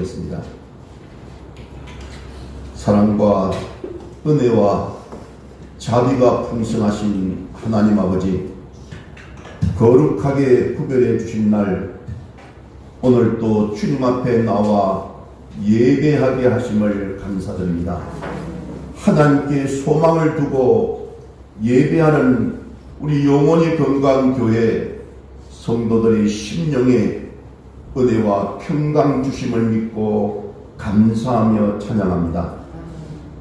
기도하겠습니다. 사랑과 은혜와 자비가 풍성하신 하나님 아버지, 거룩하게 구별해 주신 날, 오늘 또 주님 앞에 나와 예배하게 하심을 감사드립니다. 하나님께 소망을 두고 예배하는 우리 영혼이 건강한 교회 성도들의 심령에 은혜와 평강 주심을 믿고 감사하며 찬양합니다.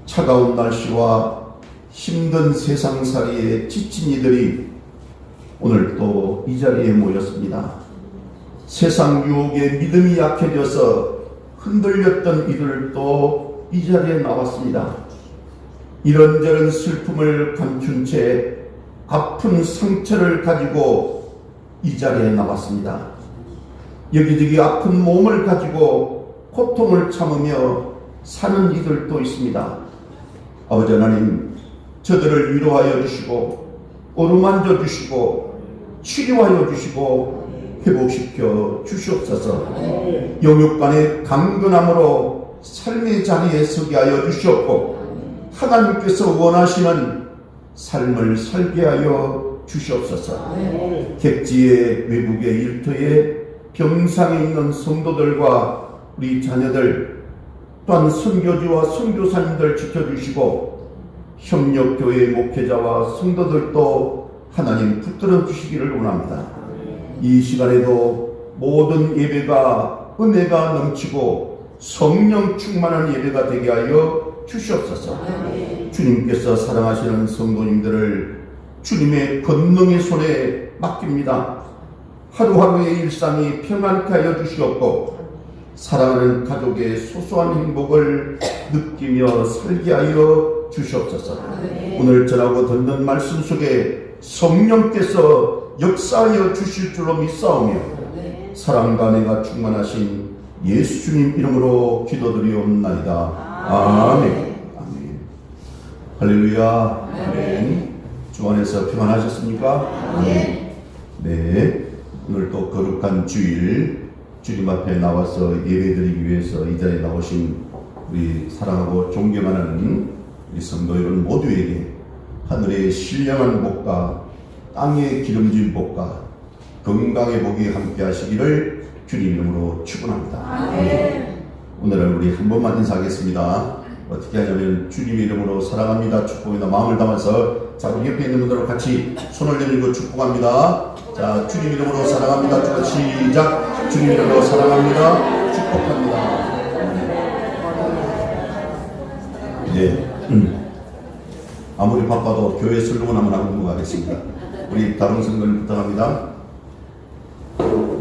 차가운 날씨와 힘든 세상살이에 지친 이들이 오늘 또 이 자리에 모였습니다. 세상 유혹에 믿음이 약해져서 흔들렸던 이들도 이 자리에 나왔습니다. 이런저런 슬픔을 감춘 채 아픈 상처를 가지고 이 자리에 나왔습니다. 여기저기 아픈 몸을 가지고 고통을 참으며 사는 이들도 있습니다. 아버지 하나님, 저들을 위로하여 주시고 어루만져 주시고 치료하여 주시고 회복시켜 주시옵소서. 영육간의 강건함으로 삶의 자리에 서게 하여 주시옵고 하나님께서 원하시는 삶을 살게 하여 주시옵소서. 객지의 외국의 일터에 병상에 있는 성도들과 우리 자녀들 또한 선교주와 선교사님들 지켜주시고 협력교회 목회자와 성도들도 하나님 붙들어 주시기를 원합니다. 이 시간에도 모든 예배가 은혜가 넘치고 성령 충만한 예배가 되게 하여 주시옵소서. 주님께서 사랑하시는 성도님들을 주님의 권능의 손에 맡깁니다. 하루하루의 일상이 평안케 하여 주시옵고 사랑하는 가족의 소소한 행복을 느끼며 살게 하여 주시옵소서. 오늘 전하고 듣는 말씀 속에 성령께서 역사하여 주실 줄로 믿사오며 사랑과 은혜가 충만하신 예수님 이름으로 기도드리옵나이다. 아멘. 아멘. 할렐루야. 아멘. 주 안에서 평안하셨습니까? 아멘. 네. 오늘 또 거룩한 주일 주님 앞에 나와서 예배드리기 위해서 이 자리에 나오신 우리 사랑하고 존경하는 우리 성도 여러분 모두에게 하늘의 신령한 복과 땅의 기름진 복과 건강의 복이 함께 하시기를 주님 이름으로 축원합니다. 아멘. 오늘은 우리 한 번만 인사하겠습니다. 어떻게 하냐면 주님 이름으로 사랑합니다, 축복합니다 마음을 담아서 자, 우리 옆에 있는 분들과 같이 손을 내밀고 축복합니다. 자, 주님 이름으로 사랑합니다. 축복 시작. 주님 이름으로 사랑합니다. 축복합니다. 네. 아무리 바빠도 교회 슬로건 한번 하고 넘어가겠습니다. 우리 다른 성도님 부탁합니다.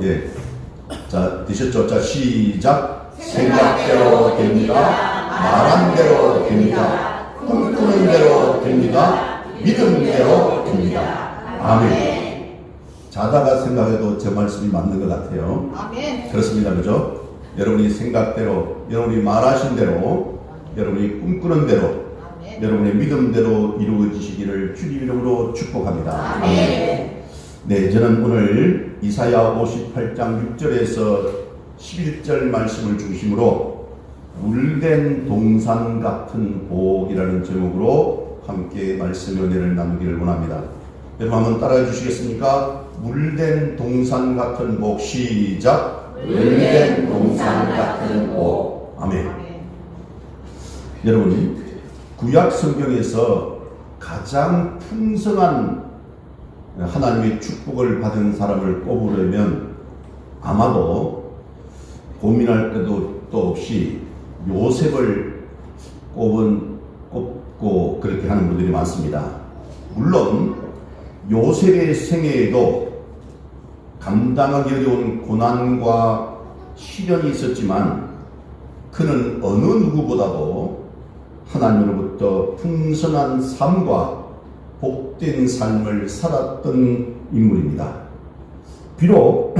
예. 자, 되셨죠? 자, 시작. 생각대로 됩니다. 말한 대로 됩니다. 꿈꾸는 대로 됩니다. 믿음대로 됩니다. 아멘. 자다가 생각해도 제 말씀이 맞는 것 같아요. 아멘. 그렇습니다. 그죠? 여러분이 생각대로, 여러분이 말하신 대로, 여러분이 꿈꾸는 대로, 아멘. 여러분의 믿음대로 이루어지시기를 주님 이름으로 축복합니다. 아멘. 네, 저는 오늘 이사야 58장 6절에서 11절 말씀을 중심으로 물된 동산 같은 복이라는 제목으로 함께 말씀의 은혜를 나누기를 원합니다. 여러분 한번 따라해 주시겠습니까? 물된 동산 같은 복 시작. 물된 동산 같은 복. 아멘. 여러분, 구약 성경에서 가장 풍성한 하나님의 축복을 받은 사람을 꼽으려면 아마도 고민할 때도 또 없이 요셉을 꼽고 그렇게 하는 분들이 많습니다. 물론 요셉의 생애에도 감당하기 어려운 고난과 시련이 있었지만 그는 어느 누구보다도 하나님으로부터 풍성한 삶과 복된 삶을 살았던 인물입니다. 비록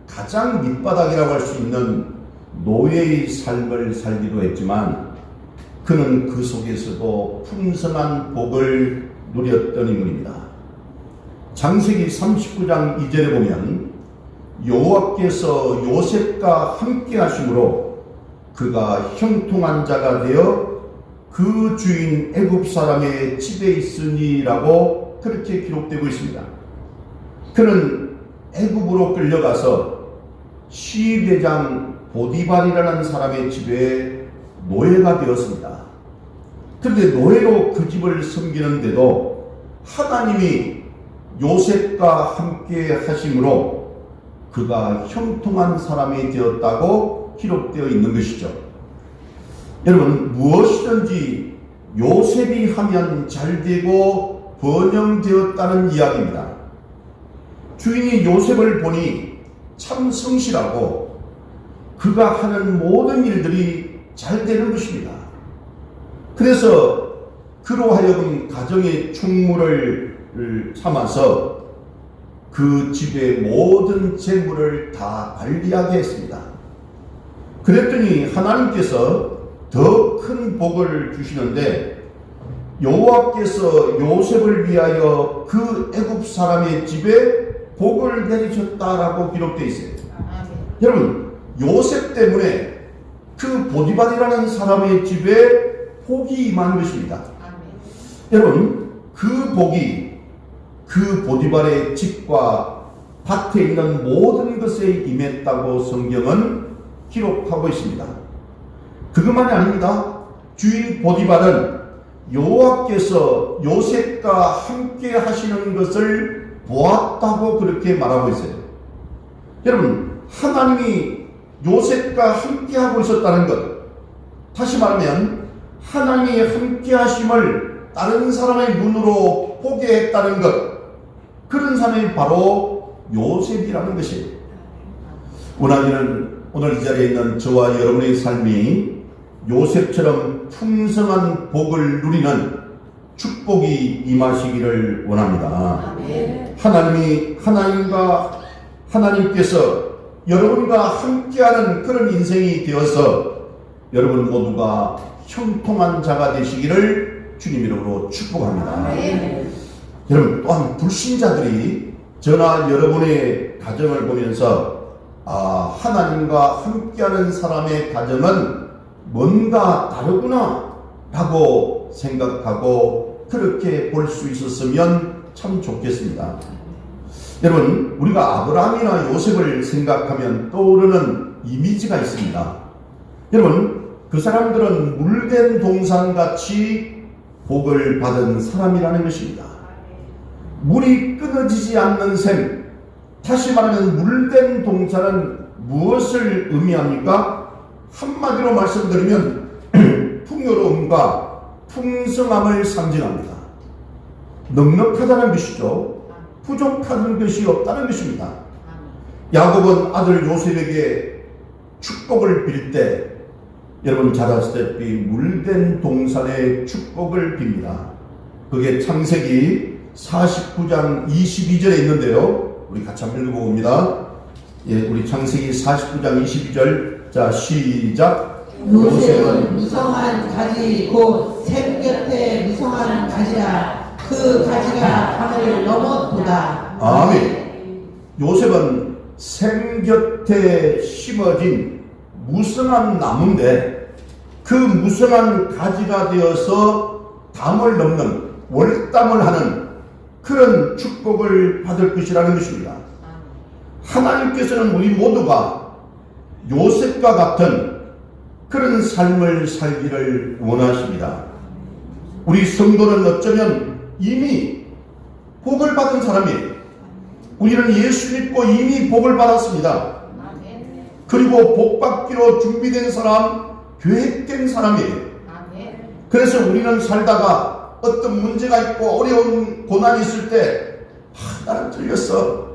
가장 밑바닥이라고 할 수 있는 노예의 삶을 살기도 했지만 그는 그 속에서도 풍성한 복을 누렸던 인물입니다. 창세기 39장 2절에 보면 여호와께서 요셉과 함께 하심으로 그가 형통한 자가 되어 그 주인 애굽 사람의 집에 있으니라고 그렇게 기록되고 있습니다. 그는 애굽으로 끌려가서 시대장 보디발이라는 사람의 집에 노예가 되었습니다. 그런데 노예로 그 집을 섬기는데도 하나님이 요셉과 함께 하심으로 그가 형통한 사람이 되었다고 기록되어 있는 것이죠. 여러분, 무엇이든지 요셉이 하면 잘되고 번영되었다는 이야기입니다. 주인이 요셉을 보니 참 성실하고 그가 하는 모든 일들이 잘 되는 것입니다. 그래서 그로 하여금 가정의 충무를 삼아서 그 집의 모든 재물을 다 관리하게 했습니다. 그랬더니 하나님께서 더 큰 복을 주시는데 여호와께서 요셉을 위하여 그 애굽 사람의 집에 복을 내리셨다라고 기록되어 있어요. 여러분, 요셉 때문에 그 보디발이라는 사람의 집에 복이 임한 것입니다. 여러분, 그 복이 그 보디발의 집과 밭에 있는 모든 것에 임했다고 성경은 기록하고 있습니다. 그것만이 아닙니다. 주인 보디발은 여호와께서 요셉과 함께 하시는 것을 보았다고 그렇게 말하고 있어요. 여러분, 하나님이 요셉과 함께 하고 있었다는 것, 다시 말하면 하나님이 함께 하심을 다른 사람의 눈으로 보게 했다는 것, 그런 사람이 바로 요셉이라는 것이에요. 원하기는 오늘 이 자리에 있는 저와 여러분의 삶이 요셉처럼 풍성한 복을 누리는 축복이 임하시기를 원합니다. 하나님께서 여러분과 함께하는 그런 인생이 되어서 여러분 모두가 형통한 자가 되시기를 주님 이름으로 축복합니다. 여러분, 또한 불신자들이 저나 여러분의 가정을 보면서 하나님과 함께하는 사람의 가정은 뭔가 다르구나 라고 생각하고 그렇게 볼 수 있었으면 참 좋겠습니다. 여러분, 우리가 아브라함이나 요셉을 생각하면 떠오르는 이미지가 있습니다. 여러분, 그 사람들은 물된 동산같이 복을 받은 사람이라는 것입니다. 물이 끊어지지 않는 샘, 다시 말하면 물된 동산은 무엇을 의미합니까? 한마디로 말씀드리면 풍요로움과 풍성함을 상징합니다. 넉넉하다는 것이죠. 부족한 것이 없다는 것입니다. 야곱은 아들 요셉에게 축복을 빌 때 여러분 잘 아시다시피 물된 동산의 축복을 빕니다. 그게 창세기 49장 22절에 있는데요. 우리 같이 한번 읽어봅니다. 우리 창세기 49장 22절. 자, 시작. 요셉은 무성한 가지 곧 샘 곁에 무성한 가지라. 그 가지가 하늘을 넘어도다. 아멘. 요셉은 샘 곁에 심어진 무성한 나무인데 그 무성한 가지가 되어서 담을 넘는 월담을 하는 그런 축복을 받을 것이라는 것입니다. 하나님께서는 우리 모두가 요셉과 같은 그런 삶을 살기를 원하십니다. 우리 성도는 어쩌면 이미 복을 받은 사람이에요. 우리는 예수 믿고 이미 복을 받았습니다. 그리고 복 받기로 준비된 사람, 계획된 사람이에요. 그래서 우리는 살다가 어떤 문제가 있고 어려운 고난이 있을 때 나는 틀렸어,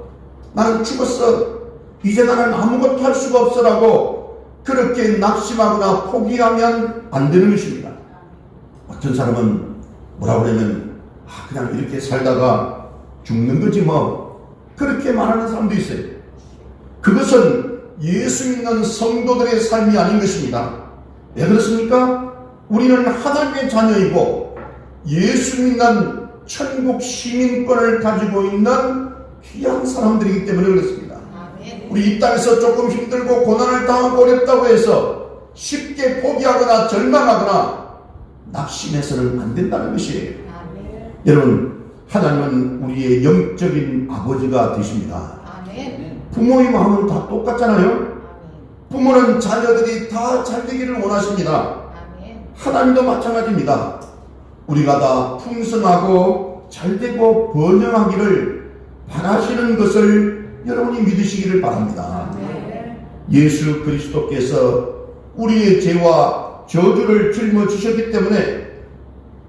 나는 죽었어, 이제 나는 아무것도 할 수가 없어라고 그렇게 낙심하거나 포기하면 안 되는 것입니다. 어떤 사람은 뭐라고 그러면 그냥 이렇게 살다가 죽는 거지 뭐, 그렇게 말하는 사람도 있어요. 그것은 예수 믿는 성도들의 삶이 아닌 것입니다. 왜 그렇습니까? 우리는 하나님의 자녀이고 예수 믿는 천국 시민권을 가지고 있는 귀한 사람들이기 때문에 그렇습니다. 우리 이 땅에서 조금 힘들고 고난을 당하고 어렵다고 해서 쉽게 포기하거나 절망하거나 낙심해서는 안 된다는 것이에요. 아멘. 여러분, 하나님은 우리의 영적인 아버지가 되십니다. 아멘. 부모의 마음은 다 똑같잖아요. 아멘. 부모는 자녀들이 다 잘되기를 원하십니다. 아멘. 하나님도 마찬가지입니다. 우리가 다 풍성하고 잘되고 번영하기를 바라시는 것을 여러분이 믿으시기를 바랍니다. 아멘. 예수 그리스도께서 우리의 죄와 저주를 짊어지셨기 때문에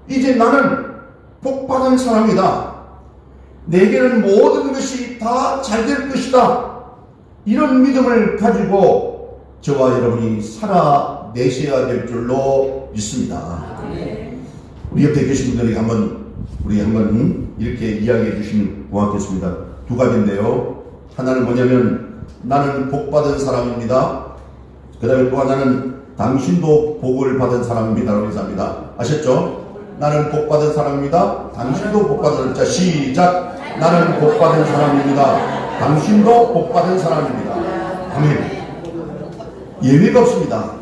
이제 나는 복받은 사람이다. 내게는 모든 것이 다 잘 될 것이다. 이런 믿음을 가지고 저와 여러분이 살아내셔야 될 줄로 믿습니다. 우리 옆에 계신 분들에게 우리 한번 이렇게 이야기해 주시면 고맙겠습니다. 두 가지인데요. 하나는 뭐냐면 나는 복받은 사람입니다. 그 다음에 또 하나는 당신도 복을 받은 사람입니다. 라고 인사합니다. 아셨죠? 나는 복받은 사람입니다. 당신도 복받은, 자 시작. 나는 복받은 사람입니다. 당신도 복받은 사람입니다. 아멘. 예외가 없습니다.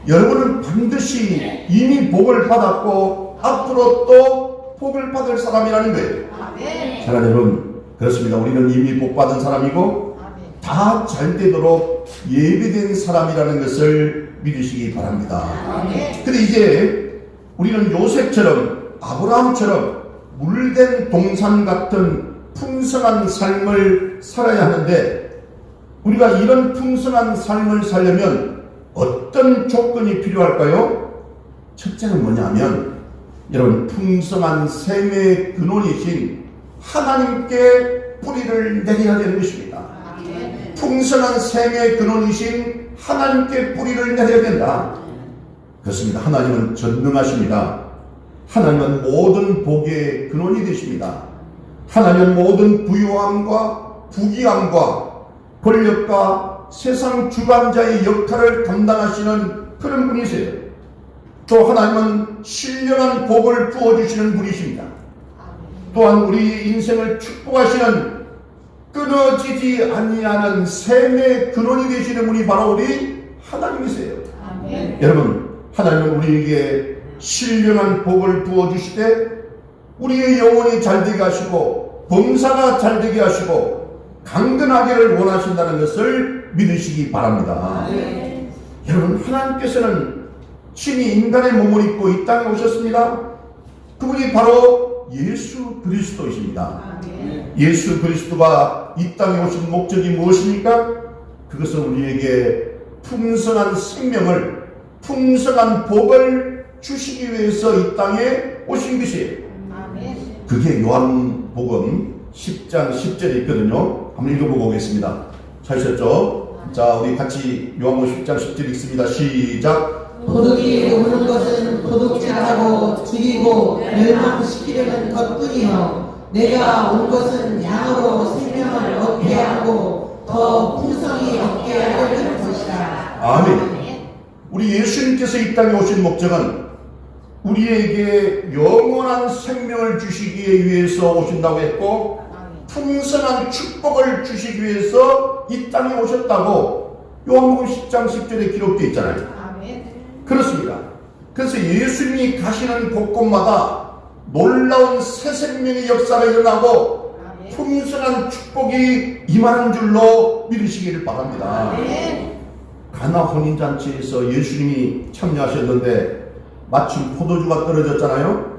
여러분은 반드시 이미 복을 받았고 앞으로 또 복을 받을 사람이라는 거예요. 아멘. 사랑하는 여러분, 그렇습니다. 우리는 이미 복 받은 사람이고 아멘. 다 잘되도록 예비된 사람이라는 것을 믿으시기 바랍니다. 아멘. 근데 이제 우리는 요셉처럼 아브라함처럼 물된 동산 같은 풍성한 삶을 살아야 하는데 우리가 이런 풍성한 삶을 살려면 어떤 조건이 필요할까요? 첫째는 뭐냐면 여러분 풍성한 샘의 근원이신 하나님께 뿌리를 내려야 되는 것입니다. 아멘. 풍성한 샘의 근원이신 하나님께 뿌리를 내려야 된다. 그렇습니다. 하나님은 전능하십니다. 하나님은 모든 복의 근원이 되십니다. 하나님은 모든 부유함과 부귀함과 권력과 세상 주관자의 역할을 담당하시는 그런 분이세요. 또 하나님은 신령한 복을 부어주시는 분이십니다. 또한 우리 인생을 축복하시는 끊어지지 아니하는 샘의 근원이 되시는 분이 바로 우리 하나님이세요. 아멘. 여러분, 하나님은 우리에게 신령한 복을 부어주시되 우리의 영혼이 잘되게 하시고 범사가 잘되게 하시고 강건하기를 원하신다는 것을 믿으시기 바랍니다. 아멘. 여러분, 하나님께서는 친히 인간의 몸을 입고 이 땅에 오셨습니다. 그분이 바로 예수 그리스도이십니다. 아멘. 예수 그리스도가 이 땅에 오신 목적이 무엇입니까? 그것은 우리에게 풍성한 생명을, 풍성한 복을 주시기 위해서 이 땅에 오신 것이에요. 아멘. 그게 요한복음 10장 10절에 있거든요. 한번 읽어보고 오겠습니다. 찾으셨죠? 자, 우리 같이 요한복음 10장 10절 읽습니다. 시작. 도둑이 오는 것은 도둑질하고 죽이고 멸망시키려는 것뿐이요 내가 온 것은 양으로 생명을 얻게 하고 더 풍성히 얻게 하려는 것이다. 아멘. 우리 예수님께서 이 땅에 오신 목적은 우리에게 영원한 생명을 주시기 위해서 오신다고 했고 풍성한 축복을 주시기 위해서 이 땅에 오셨다고 요한복음 10장 10절에 기록되어 있잖아요. 그렇습니다. 그래서 예수님이 가시는 곳곳마다 놀라운 새 생명의 역사가 일어나고 풍성한 축복이 임하는 줄로 믿으시기를 바랍니다. 가나 혼인잔치에서 예수님이 참여하셨는데 마침 포도주가 떨어졌잖아요.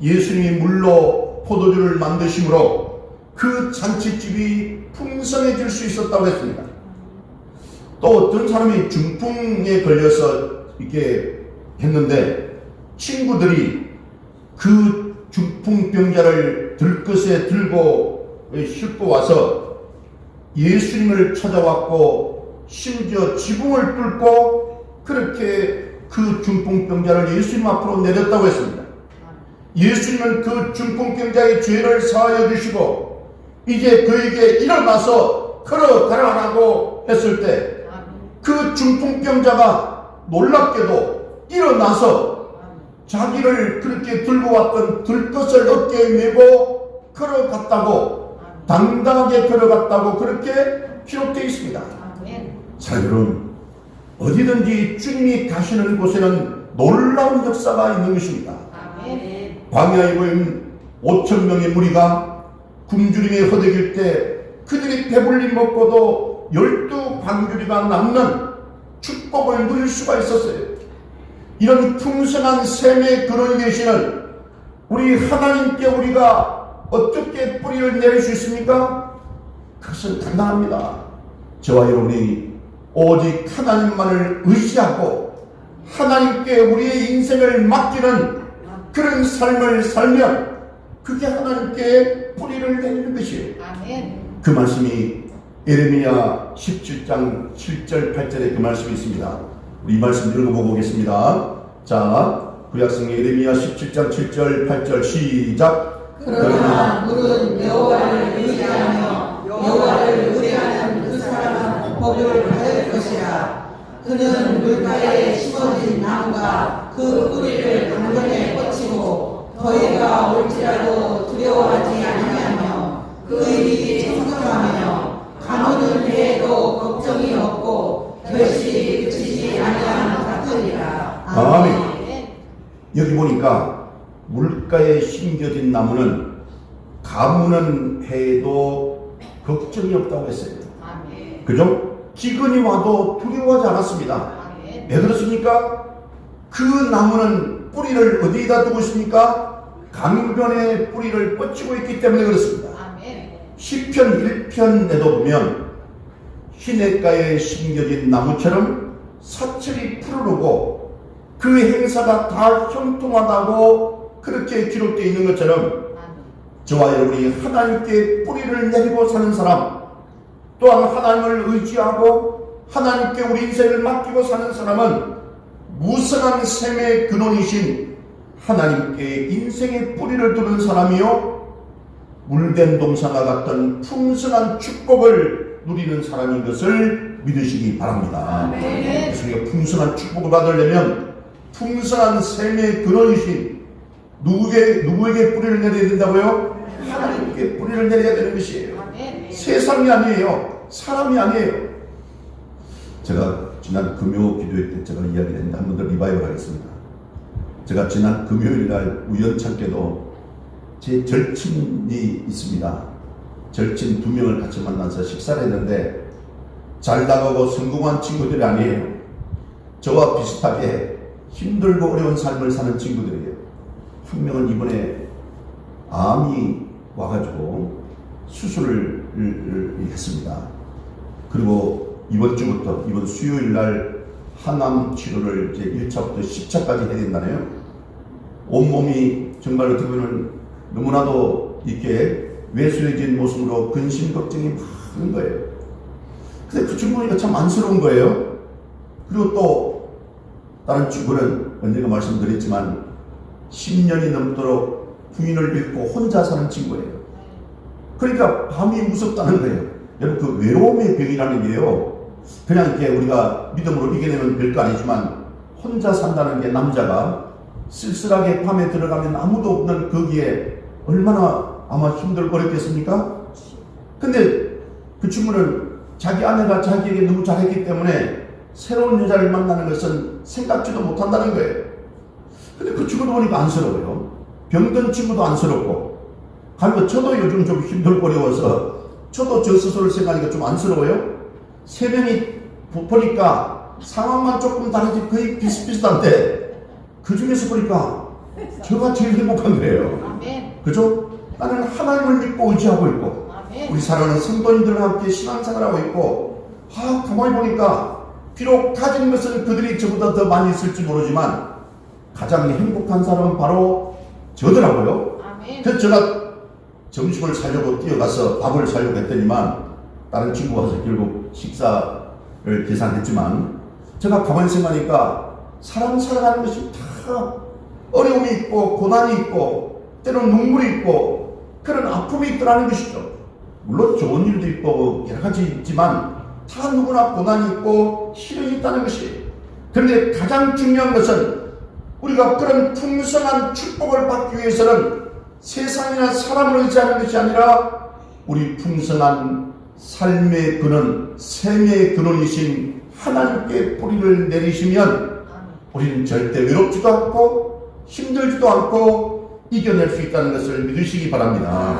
예수님이 물로 포도주를 만드심으로 그 잔치집이 풍성해질 수 있었다고 했습니다. 또 어떤 사람이 중풍에 걸려서 이렇게 했는데 친구들이 그 중풍병자를 들것에 들고 싣고 와서 예수님을 찾아왔고 심지어 지붕을 뚫고 그렇게 그 중풍병자를 예수님 앞으로 내렸다고 했습니다. 예수님은 그 중풍병자의 죄를 사하여 주시고 이제 그에게 일어나서 걸어가라고 했을 때 그 중풍병자가 놀랍게도 일어나서 자기를 그렇게 들고 왔던 들것을 어깨에 메고 걸어갔다고, 당당하게 걸어갔다고 그렇게 기록되어 있습니다. 자, 여러분, 어디든지 주님이 가시는 곳에는 놀라운 역사가 있는 것입니다. 아멘. 광야에 보인 5,000명의 무리가 굶주림에 허덕일 때 그들이 배불리 먹고도 12광주리가 남는 축복을 누릴 수가 있었어요. 이런 풍성한 샘의 근원이 되시는 우리 하나님께 우리가 어떻게 뿌리를 내릴 수 있습니까? 그것은 간단합니다. 저와 여러분이 오직 하나님만을 의지하고 하나님께 우리의 인생을 맡기는 그런 삶을 살면 그게 하나님께 뿌리를 내리는 것이에요. 아멘. 그 말씀이 예레미야 17장 7절 8절에 그 말씀이 있습니다. 우리 이 말씀 읽어보고 오겠습니다. 자, 구약성 예레미야 17장 7절 8절 시작. 그러나 물은 여호와를 의지하며 여호와를 의뢰하는 그 사람은 복을 받을 것이라. 그는 물가에 심어진 나무가 그 뿌리를 강변에 뻗치고 더위가 올지라도 두려워하지 아니하며 그 입이 청정하며 가무는 해에도 걱정이 없고 결실이 그치지 아니하는 같으리라. 아멘. 여기 보니까 물가에 심겨진 나무는 가무는 해에도 걱정이 없다고 했어요. 아멘. 그죠? 기근이 와도 두려워하지 않았습니다. 아멘. 왜 그렇습니까? 그 나무는 뿌리를 어디에다 두고 있습니까? 강변에 뿌리를 뻗치고 있기 때문에 그렇습니다. 아멘. 시편 1편에도 보면 시냇가에 심겨진 나무처럼 사철이 푸르르고 그 행사가 다 형통하다고 그렇게 기록되어 있는 것처럼 저와 여러분이 하나님께 뿌리를 내리고 사는 사람, 또한 하나님을 의지하고 하나님께 우리 인생을 맡기고 사는 사람은 무성한 샘의 근원이신 하나님께 인생의 뿌리를 두는 사람이요 물된 동산과 같은 풍성한 축복을 누리는 사람인 것을 믿으시기 바랍니다. 그래서 우리가 풍성한 축복을 받으려면 풍성한 샘의 근원이신 누구에게 뿌리를 내려야 된다고요? 하나님께 뿌리를 내려야 되는 것이에요. 아멘. 세상이 아니에요. 사람이 아니에요. 제가 지난 금요 기도회 때 제가 이야기했는데 한 번 더 리바이벌 하겠습니다. 제가 지난 금요일 날 우연찮게도 제 절친이 있습니다. 절친 2명을 같이 만나서 식사를 했는데 잘 나가고 성공한 친구들이 아니에요. 저와 비슷하게 힘들고 어려운 삶을 사는 친구들이에요. 한 명은 이번에 암이 와가지고 수술을 했습니다. 그리고 이번 주부터 이번 수요일 날 항암 치료를 이제 1차부터 10차까지 해야 된다네요. 온몸이 정말 어떻게 보면 너무나도 이렇게 왜소해진 모습으로 근심 걱정이 많은 거예요. 근데 그 친구가 참 안쓰러운 거예요. 그리고 또 다른 친구는 언젠가 말씀드렸지만 10년이 넘도록 부인을 잃고 혼자 사는 친구예요. 그러니까 밤이 무섭다는 거예요. 여러분 그 외로움의 병이라는 게요. 그냥 이렇게 우리가 믿음으로 이겨내면 별거 아니지만 혼자 산다는 게 남자가 쓸쓸하게 밤에 들어가면 아무도 없는 거기에 얼마나 아마 힘들고 어렵겠습니까? 근데 그 친구는 자기 아내가 자기에게 너무 잘했기 때문에 새로운 여자를 만나는 것은 생각지도 못한다는 거예요. 근데 그 친구도 보니까 안쓰러워요. 병든 친구도 안쓰럽고. 그리고 저도 요즘 좀 힘들고 어려워서 저도 저 스스로를 생각하니까 좀 안쓰러워요. 세 명이 보니까 상황만 조금 다르지 거의 비슷비슷한데 그 중에서 보니까 저가 제일 행복한 거예요. 아멘. 그죠? 나는 하나님을 믿고 의지하고 있고 아멘. 우리 사랑하는 성도님들과 함께 신앙생활하고 있고 가만히 보니까 비록 가진 것은 그들이 저보다 더 많이 있을지 모르지만 가장 행복한 사람은 바로 저더라고요. 아멘. 그래서 제가 점심을 사려고 뛰어가서 밥을 사려고 했더니만 다른 친구가 와서 결국 식사를 계산했지만 제가 가만히 생각하니까 사람 살아가는 것이 다 어려움이 있고 고난이 있고 때로는 눈물이 있고 그런 아픔이 있더라는 것이죠. 물론 좋은 일도 있고 여러 가지 있지만 다 누구나 고난이 있고 시련이 있다는 것이에요. 그런데 가장 중요한 것은 우리가 그런 풍성한 축복을 받기 위해서는 세상이나 사람을 의지하는 것이 아니라 우리 풍성한 삶의 근원, 샘의 근원이신 하나님께 뿌리를 내리시면 우리는 절대 외롭지도 않고 힘들지도 않고 이겨낼 수 있다는 것을 믿으시기 바랍니다.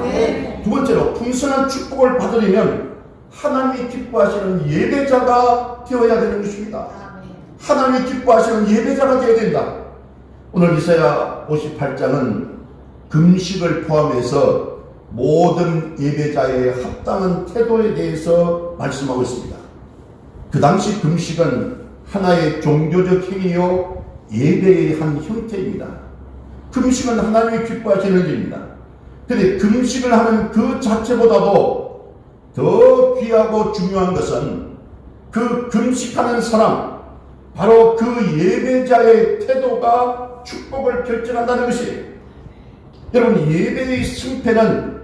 두 번째로 풍성한 축복을 받으려면 하나님이 기뻐하시는 예배자가 되어야 되는 것입니다. 하나님이 기뻐하시는 예배자가 되어야 된다. 오늘 이사야 58장은 금식을 포함해서 모든 예배자의 합당한 태도에 대해서 말씀하고 있습니다. 그 당시 금식은 하나의 종교적 행위요 예배의 한 형태입니다. 금식은 하나님이 기뻐하시는 일입니다. 그런데 금식을 하는 그 자체보다도 더 귀하고 중요한 것은 그 금식하는 사람, 바로 그 예배자의 태도가 축복을 결정한다는 것이에요. 여러분, 예배의 승패는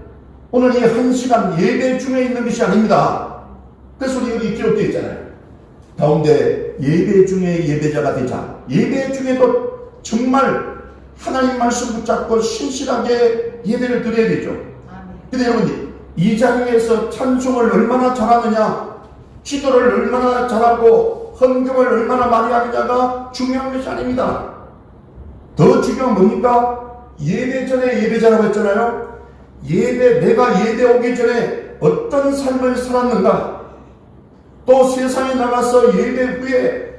오늘 이 1시간 예배 중에 있는 것이 아닙니다. 그래서 우리 여기 기록되어 있잖아요. 가운데 예배 중에 예배자가 되자. 예배 중에도 정말 하나님 말씀 붙잡고 신실하게 예배를 드려야 되죠. 근데 여러분, 이 자리에서 찬송을 얼마나 잘하느냐, 기도를 얼마나 잘하고 헌금을 얼마나 많이 하느냐가 중요한 것이 아닙니다. 더 중요한 뭡니까? 예배 전에 예배자라고 했잖아요. 내가 예배 오기 전에 어떤 삶을 살았는가, 또 세상에 나가서 예배 후에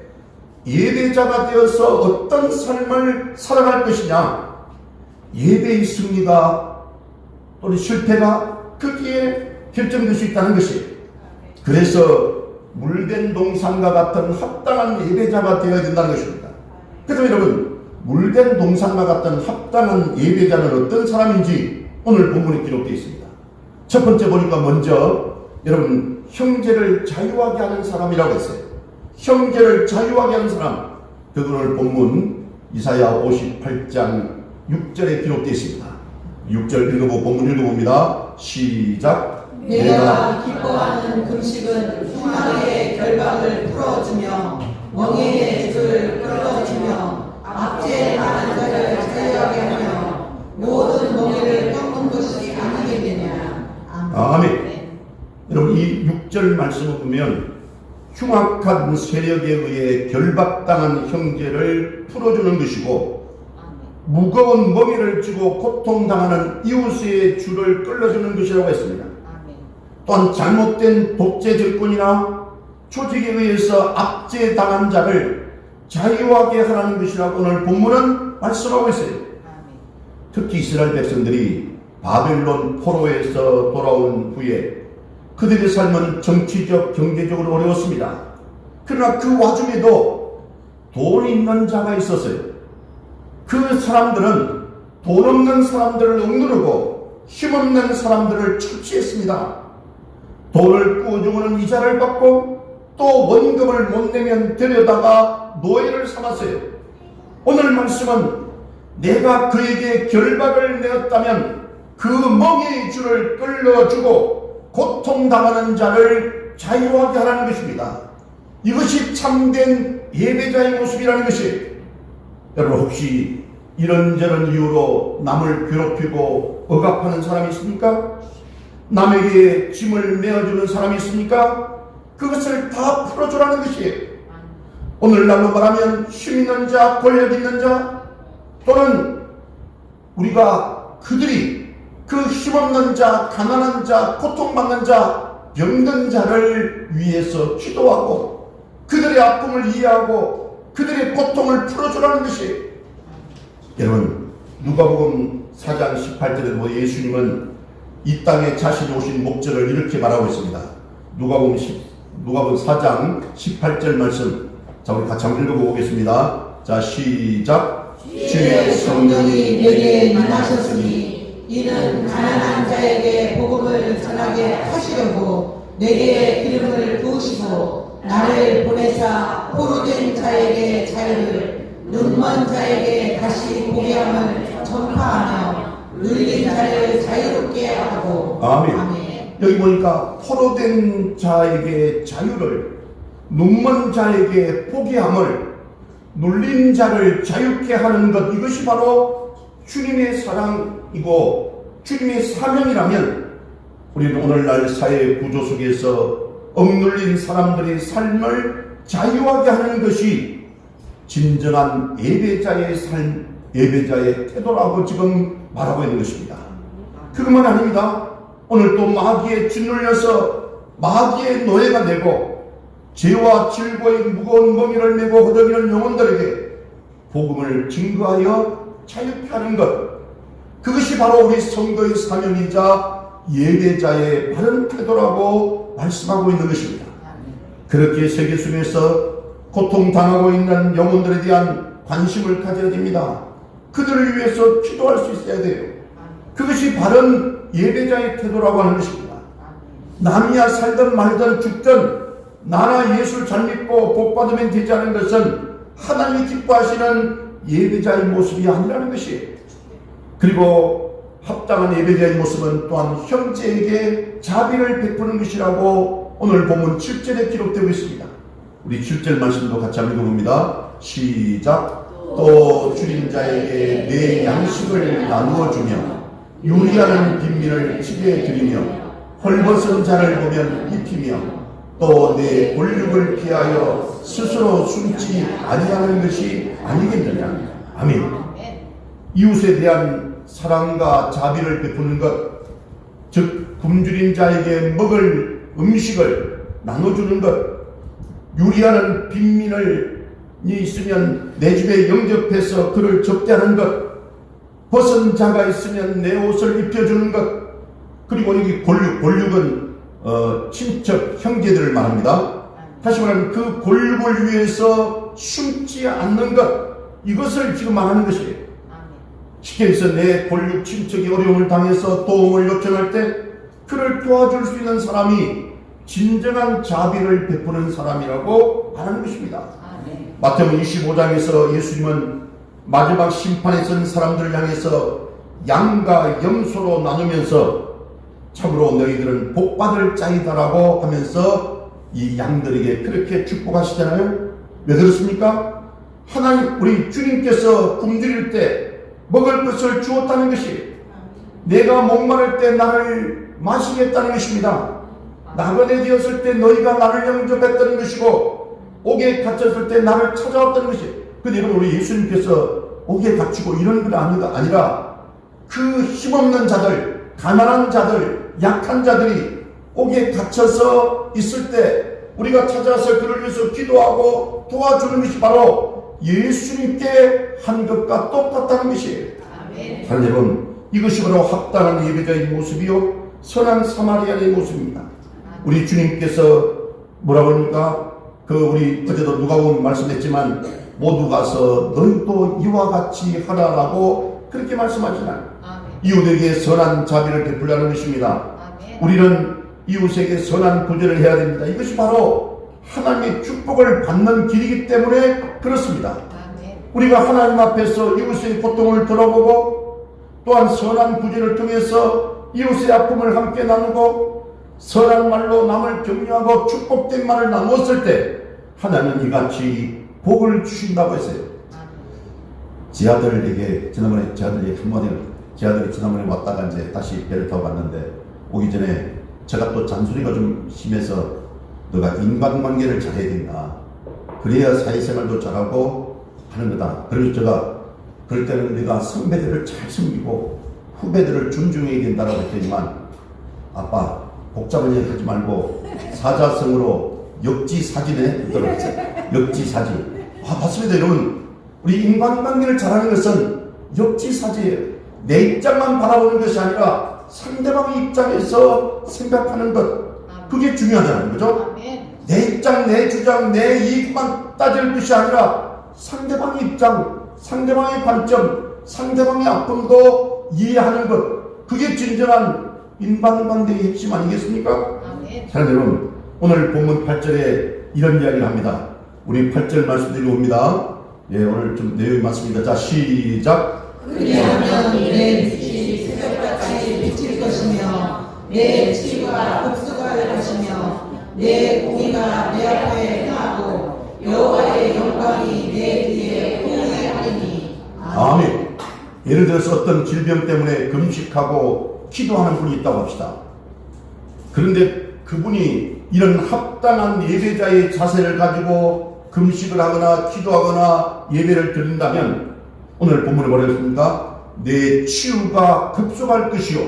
예배자가 되어서 어떤 삶을 살아갈 것이냐, 예배의 승리가 또는 실패가 크게 결정될 수 있다는 것이, 그래서 물된 동산과 같은 합당한 예배자가 되어야 된다는 것입니다. 그래서 여러분, 물된 동산과 같은 합당한 예배자는 어떤 사람인지 오늘 본문에 기록되어 있습니다. 첫 번째 보니까 먼저 여러분, 형제를 자유하게 하는 사람이라고 했어요. 형제를 자유하게 하는 사람, 그거를 본문 이사야 58장 6절에 기록되어 있습니다. 6절 읽어보고 본문 읽어봅니다. 시작. 내가 기뻐하는 금식은 흉악의 결박을 풀어주며 명예의 줄을 끊어주며 압제에 나간 자를 자유하게 하며 모든 멍에를 꺾는 것이 아니겠느냐. 아멘. 여러분, 이 6절 말씀을 보면 흉악한 세력에 의해 결박당한 형제를 풀어주는 것이고, 무거운 멍에를 쥐고 고통당하는 이웃의 줄을 끌어주는 것이라고 했습니다. 또한 잘못된 독재 정권이나 조직에 의해서 압제당한 자를 자유하게 하라는 것이라고 오늘 본문은 말씀하고 있어요. 특히 이스라엘 백성들이 바벨론 포로에서 돌아온 후에 그들의 삶은 정치적, 경제적으로 어려웠습니다. 그러나 그 와중에도 돈 있는 자가 있었어요. 그 사람들은 돈 없는 사람들을 억누르고 힘없는 사람들을 착취했습니다. 돈을 꾸어주고는 이자를 받고 또 원금을 못 내면 데려다가 노예를 삼았어요. 오늘 말씀은 내가 그에게 결박을 내었다면 그 멍에의 줄을 끌어주고 고통당하는 자를 자유하게 하라는 것입니다. 이것이 참된 예배자의 모습이라는 것이, 여러분, 혹시 이런저런 이유로 남을 괴롭히고 억압하는 사람이 있습니까? 남에게 짐을 메어주는 사람이 있습니까? 그것을 다 풀어주라는 것이에요. 오늘날로 말하면 힘 있는 자, 권력 있는 자, 또는 우리가 그들이 그 힘없는 자, 가난한 자, 고통받는 자, 병든 자를 위해서 기도하고 그들의 아픔을 이해하고 그들의 고통을 풀어주라는 것이, 여러분, 누가복음 4장 18절에 보면 예수님은 이 땅에 자신이 오신 목적을 이렇게 말하고 있습니다. 누가복음 4장 18절 말씀, 자, 우리 같이 한번 읽어보겠습니다. 자, 시작. 주의 성령이 내게 임하셨으니 이는 가난한 자에게 복음을 전하게 하시려고 내게 기름을 부으시고 나를 보내사 포로된 자에게 자유를, 눈먼 자에게 다시 보게 함을 전파하며 눌린 자를 자유롭게 하고. 아멘. 아멘. 여기 보니까 포로된 자에게 자유를, 눈먼 자에게 보게 함을, 눌린 자를 자유케 하는 것, 이것이 바로 주님의 사랑이고 주님의 사명이라면, 우리는 오늘날 사회 구조 속에서 억눌린 사람들의 삶을 자유하게 하는 것이 진정한 예배자의 삶, 예배자의 태도라고 지금 말하고 있는 것입니다. 그것만 아닙니다. 오늘 또 마귀에 짓눌려서 마귀의 노예가 되고 죄와 질고의 무거운 멍에를 메고 허덕이는 영혼들에게 복음을 증거하여 자유케 하는 것, 그것이 바로 우리 성도의 사명이자 예배자의 바른 태도라고 말씀하고 있는 것입니다. 그렇게 세계 속에서 고통당하고 있는 영혼들에 대한 관심을 가져야 됩니다. 그들을 위해서 기도할 수 있어야 돼요. 그것이 바른 예배자의 태도라고 하는 것입니다. 남이야 살든 말든 죽든 나나 예수를 잘 믿고 복받으면 되지 않은 것은 하나님이 기뻐하시는 예배자의 모습이 아니라는 것이에요. 그리고 합당한 예배자의 모습은 또한 형제에게 자비를 베푸는 것이라고 오늘 본문 7절에 기록되고 있습니다. 우리 7절 말씀도 같이 한번 읽어봅니다. 시작. 또 줄인 자에게 내 양식을 나누어 주며 유리하는 빈민을 집에 드리며 헐벗은 자를 보면 입히며 또 내 권력을 피하여 스스로 숨지 아니하는 것이 아니겠느냐. 아멘. 이웃에 대한 사랑과 자비를 베푸는 것, 즉 굶주린 자에게 먹을 음식을 나눠주는 것, 유리하는 빈민을 있으면 내 집에 영접해서 그를 접대하는 것, 벗은 자가 있으면 내 옷을 입혀주는 것, 그리고 여기 권력은 친척 형제들을 말합니다. 다시 말하면 그 권력을 위해서 숨지 않는 것, 이것을 지금 말하는 것이에요. 쉽게 해서 내 권력 친척이 어려움을 당해서 도움을 요청할 때 그를 도와줄 수 있는 사람이 진정한 자비를 베푸는 사람이라고 말하는 것입니다. 마태복음 25장에서 예수님은 마지막 심판에 선 사람들을 향해서 양과 염소로 나누면서 참으로 너희들은 복받을 자이다라고 하면서 이 양들에게 그렇게 축복하시잖아요. 왜 그렇습니까? 하나님, 우리 주님께서 굶주릴 때 먹을 것을 주었다는 것이, 내가 목마를 때 나를 마시겠다는 것입니다. 나그네 되었을 때 너희가 나를 영접했다는 것이고 옥에 갇혔을 때 나를 찾아왔다는 것이, 근데 여러분 우리 예수님께서 옥에 갇히고 이런 건 아니라 그 힘없는 자들, 가난한 자들, 약한 자들이 옥에 갇혀서 있을 때 우리가 찾아서 그를 위해서 기도하고 도와주는 것이 바로 예수님께 한 것과 똑같다는 것이에요. 사랑하는 여러분, 이것이 바로 합당한 예배자의 모습이요 선한 사마리아의 모습입니다. 우리 주님께서 뭐라고 합니까? 우리 어제도 누가복음 말씀했지만 모두 가서 너희도 이와 같이 하라라고 그렇게 말씀하시나요? 이웃에게 선한 자비를 베풀라는 것입니다. 우리는 이웃에게 선한 구제를 해야 됩니다. 이것이 바로 하나님의 축복을 받는 길이기 때문에 그렇습니다. 우리가 하나님 앞에서 이웃의 고통을 들어보고 또한 선한 구제를 통해서 이웃의 아픔을 함께 나누고 선한 말로 남을 격려하고 축복된 말을 나누었을 때 하나님은 이같이 복을 주신다고 했어요. 제 아들에게 지난번에 제 아들이 지난번에 왔다가 이제 다시 배를 타고 갔는데 오기 전에 제가 또 잔소리가 좀 심해서 너가 인간관계를 잘해야 된다. 그래야 사회생활도 잘하고 하는 거다. 그래서 제가 그럴 때는 네가 선배들을 잘 섬기고 후배들을 존중해야 된다라고 했더니만 아빠 복잡한 얘기 하지 말고 사자성어로 역지사지네. 역지사지. 맞습니다 여러분. 우리 인간관계를 잘하는 것은 역지사지예요. 내 입장만 바라보는 것이 아니라 상대방의 입장에서 생각하는 것, 그게 중요하다는 거죠. 내 입장, 내 주장, 내 이익만 따질 것이 아니라 상대방의 입장, 상대방의 관점, 상대방의 아픔도 이해하는 것, 그게 진정한 인간관계의 핵심 아니겠습니까? 사랑하는 여러분, 오늘 본문 8절에 이런 이야기를 합니다. 우리 8절 말씀드리고 옵니다. 예, 오늘 좀 내용이 많습니다. 자, 시작. 그리하면 내 빛이 새벽같이 비칠 것이며 내 치유가 복수할 것이며 내 공의가 내 앞에 행하고 여호와의 영광이 내 뒤에 공의하리니. 아멘. 예를 들어서 어떤 질병 때문에 금식하고 기도하는 분이 있다고 합시다. 그런데 그분이 이런 합당한 예배자의 자세를 가지고 금식을 하거나 기도하거나 예배를 드린다면 오늘 본문에 뭐라고 했습니까? 내 치유가 급속할 것이요.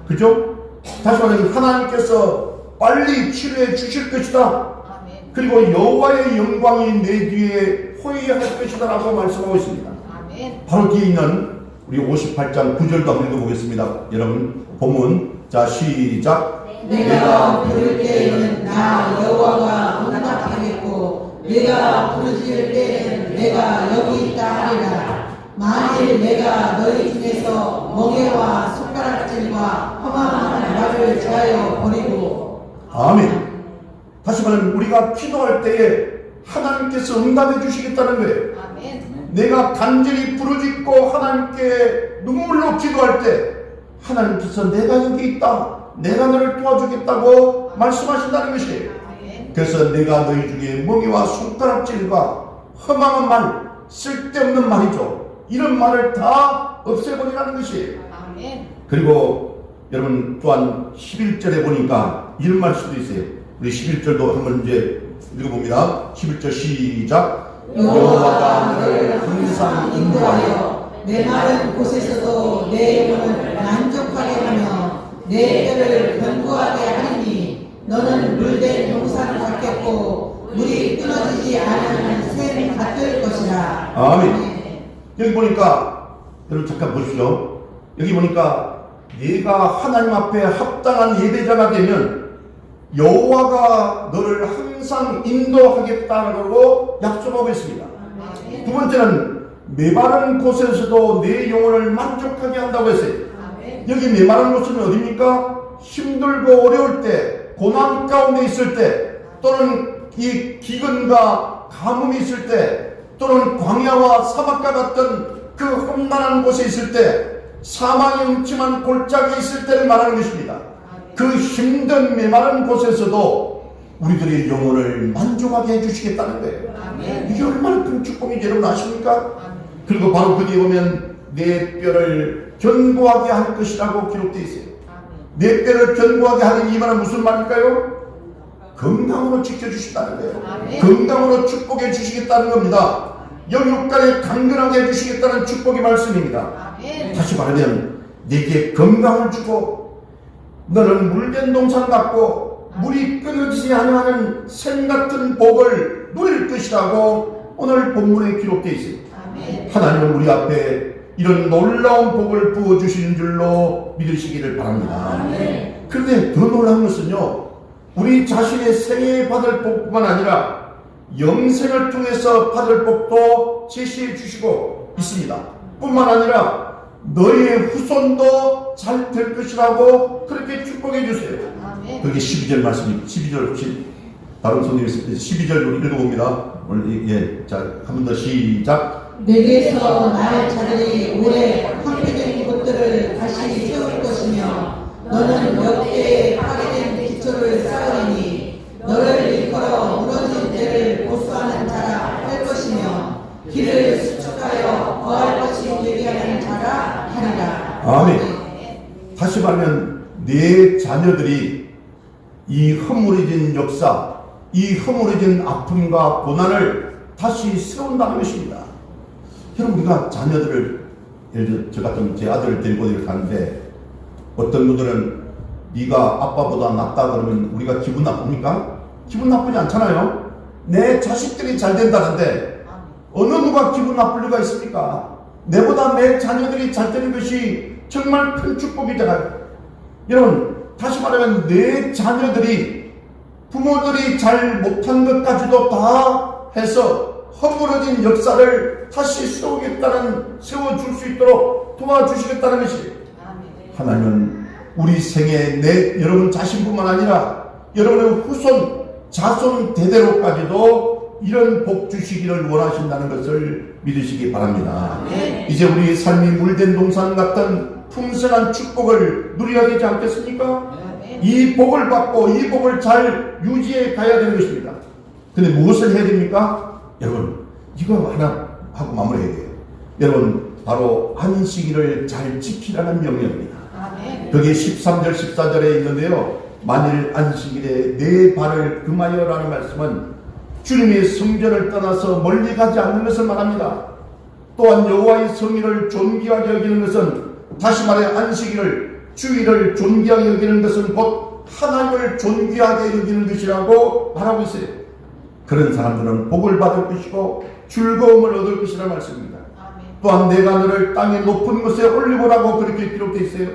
그죠? 다시 말하면 하나님께서 빨리 치료해 주실 것이다. 아멘. 그리고 여호와의 영광이 내 뒤에 호위할 것이다 라고 말씀하고 있습니다. 아멘. 바로 뒤에 있는 우리 58장 9절도 한번 읽어보겠습니다. 여러분 본문 자 시작. 내가 부를 때에는 나 여호와가 응답하겠고 내가 부르짖을 때에는 내가 여기 있다 하리라. 만일 내가 너희 중에서 멍에와 손가락질과 험한 말을 제하여 버리고. 아멘. 다시 말하면 우리가 기도할 때에 하나님께서 응답해 주시겠다는 거예요. 아멘. 내가 간절히 부르짖고 하나님께 눈물로 기도할 때 하나님께서 내가 여기 있다, 내가 너를 도와주겠다고 말씀하신다는 것이에요. 아멘. 그래서 내가 너희 중에 멍에와 손가락질과 허망한 말, 쓸데없는 말이죠, 이런 말을 다 없애버리라는 것이에요. 아멘. 그리고 여러분 또한 11절에 보니까 이런 말씀도 있어요. 우리 11절도 한번 이제 읽어봅니다. 11절 시작. 여호와가 너를 항상 인도하여 내 마른 곳에서도 내 영혼을 만족하게 하며 내 뼈를 견고하게 하리니 너는 물된 동산 같겠고 물이 끊어지지 않는 샘 같을 것이라. 아멘. 여기 보니까 여러분 잠깐 보십시오. 여기 보니까 네가 하나님 앞에 합당한 예배자가 되면 여호와가 너를 항상 인도하겠다고 약속하고 있습니다. 두 번째는 메마른 곳에서도 내 영혼을 만족하게 한다고 했어요. 아멘. 여기 메마른 곳은 어디입니까? 힘들고 어려울 때, 고난 가운데 있을 때, 또는 이 기근과 가뭄이 있을 때, 또는 광야와 사막과 같은 그 험난한 곳에 있을 때, 사망의 음침한 골짜기에 있을 때를 말하는 것입니다. 그 힘든 메마른 곳에서도 우리들의 영혼을 만족하게 해주시겠다는 거예요. 아멘. 이게 얼마나 큰 축복인지 여러분 아십니까? 아멘. 그리고 바로 그 뒤에 보면 내 뼈를 견고하게 할 것이라고 기록되어 있어요. 아멘. 내 뼈를 견고하게 하는 이 말은 무슨 말일까요? 건강으로 지켜주신다는 거예요. 아멘. 건강으로 축복해 주시겠다는 겁니다. 영육간에 강건하게 해주시겠다는 축복의 말씀입니다. 아멘. 다시 말하면 내게 건강을 주고 너는 물된 동산 같고 물이 끊어지지 않는 샘 같은 복을 누릴 것이라고 오늘 본문에 기록되어 있어요. 아멘. 하나님은 우리 앞에 이런 놀라운 복을 부어주시는 줄로 믿으시기를 바랍니다. 아멘. 그런데 더 놀라운 것은요, 우리 자신의 생애에 받을 복뿐만 아니라 영생을 통해서 받을 복도 제시해 주시고 있습니다. 뿐만 아니라 너의 후손도 잘 될 것이라고 그렇게 축복해 주세요. 아멘. 그게 12절 말씀입니다. 12절 혹시 다른 손님이 12절 읽어봅니다. 오늘 자, 한 번 더 시작. 내게서 나의 자들이 오래 황폐된 곳들을 다시 세울 것이며 너는 역대에 파괴된 기초를 쌓으리니 너를 일컬어 무너진 데를 보수하는 자라 할 것이며 길을 수축하여 거할 것이 되게 하는 자라 하리라. 아멘. 다시 말하면 내 자녀들이 이 허물어진 역사, 이 허물어진 아픔과 고난을 다시 세운다는 것입니다. 여러분, 우리가 자녀들을, 예를 들어 저 같은 제 아들을 데리고 이렇게 가는데 어떤 분들은 네가 아빠보다 낫다 그러면 우리가 기분 나쁩니까? 기분 나쁘지 않잖아요. 내 자식들이 잘 된다는데 어느 누가 기분 나쁠 리가 있습니까? 내보다 내 자녀들이 잘 되는 것이 정말 큰 축복이잖아요. 여러분, 다시 말하면 내 자녀들이 부모들이 잘 못한 것까지도 다 해서 허물어진 역사를 다시 세워줄 수 있도록 도와주시겠다는 것이에요. 아멘. 하나님은 우리 생에 여러분 자신뿐만 아니라 여러분의 후손, 자손 대대로까지도 이런 복 주시기를 원하신다는 것을 믿으시기 바랍니다. 아멘. 이제 우리 삶이 물된 동산 같은 풍성한 축복을 누려야 되지 않겠습니까? 아멘. 이 복을 받고 이 복을 잘 유지해 가야 되는 것입니다. 근데 무엇을 해야 됩니까? 여러분, 이거 하나 하고 마무리해야 돼요. 여러분, 바로 안식일을 잘 지키라는 명령입니다. 아멘. 그게 13절 14절에 있는데요, 만일 안식일에 내 발을 금하여라는 말씀은 주님의 성전을 떠나서 멀리 가지 않는 것을 말합니다. 또한 여호와의 성일을 존귀하게 여기는 것은, 다시 말해 안식일을, 주일을 존귀하게 여기는 것은 곧 하나님을 존귀하게 여기는 것이라고 말하고 있어요. 그런 사람들은 복을 받을 것이고 즐거움을 얻을 것이라 말씀입니다. 아멘. 또한 내가 너를 땅의 높은 곳에 올리고라고 그렇게 기록되어 있어요.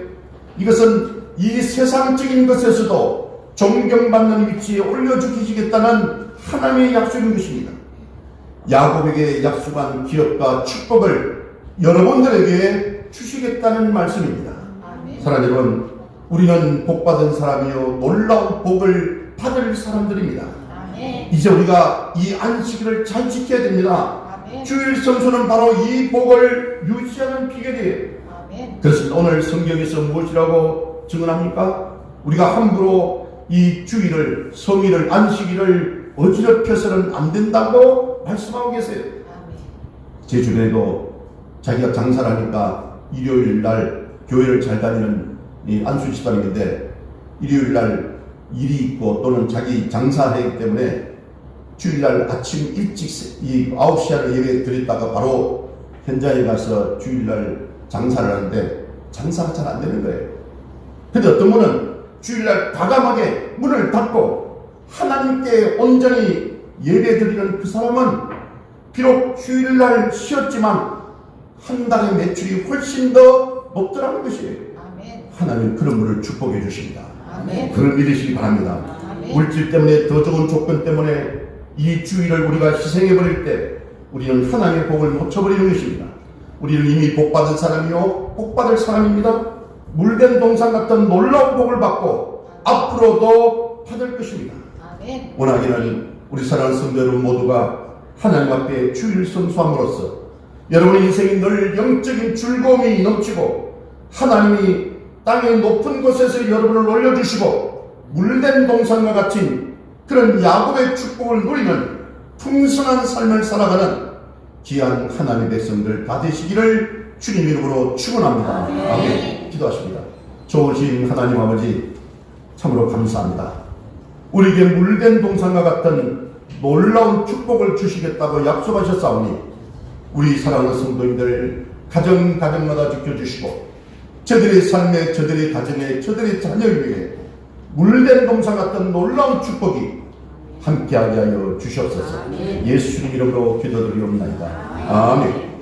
이것은 이 세상적인 것에서도 존경받는 위치에 올려주시겠다는 하나님의 약속인 것입니다. 야곱에게 약속한 기업과 축복을 여러분들에게 주시겠다는 말씀입니다. 아멘. 사랑하는 여러분, 우리는 복받은 사람이요 놀라운 복을 받을 사람들입니다. 아멘. 이제 우리가 이 안식일을 잘 지켜야 됩니다. 아멘. 주일 성수는 바로 이 복을 유지하는 비결이에요. 아멘. 그래서 오늘 성경에서 무엇이라고 증언합니까? 우리가 함부로 이 주일을, 성일을, 안식일을 어지럽혀서는 안 된다고 말씀하고 계세요. 아멘. 제 주변에도 자기가 장사를 하니까 일요일 날 교회를 잘 다니는 이 안수 집사님인데, 일요일 날 일이 있고 또는 자기 장사하기 때문에 주일날 아침 일찍 이 9시 안에 예배 드렸다가 바로 현장에 가서 주일날 장사를 하는데 장사가 잘 안 되는 거예요. 근데 어떤 분은 주일날 과감하게 문을 닫고 하나님께 온전히 예배 드리는 그 사람은 비록 주일날 쉬었지만 한 달의 매출이 훨씬 더 높더라는 것이에요. 아멘. 하나님 그런 분을 축복해 주십니다. 아멘. 그걸 믿으시기 바랍니다. 아멘. 물질 때문에, 더 좋은 조건 때문에 이 주일을 우리가 희생해버릴 때 우리는 하나님의 복을 놓쳐버리는 것입니다. 우리는 이미 복받은 사람이요 복받을 사람입니다. 물된 동산 같은 놀라운 복을 받고 앞으로도 받을 것입니다. 아멘. 원하기는 우리 사랑하는 성도 여러분 모두가 하나님 앞에 주일 성수함으로써 여러분의 인생이 늘 영적인 즐거움이 넘치고 하나님이 땅의 높은 곳에서 여러분을 올려주시고 물된 동산과 같은 그런 야곱의 축복을 누리는 풍성한 삶을 살아가는 귀한 하나님의 백성들 다 되시기를 주님 이름으로 축원합니다. 아멘. 기도하십니다. 좋으신 하나님 아버지, 참으로 감사합니다. 우리에게 물된 동산과 같은 놀라운 축복을 주시겠다고 약속하셨사오니 우리 사랑하는 성도님들 가정마다 지켜주시고 저들의 삶에, 저들의 가정에, 저들의 자녀를 위해 물된 동산 같은 놀라운 축복이 함께하게 하여 주시옵소서. 예수님 이름으로 기도드리옵나이다. 아멘.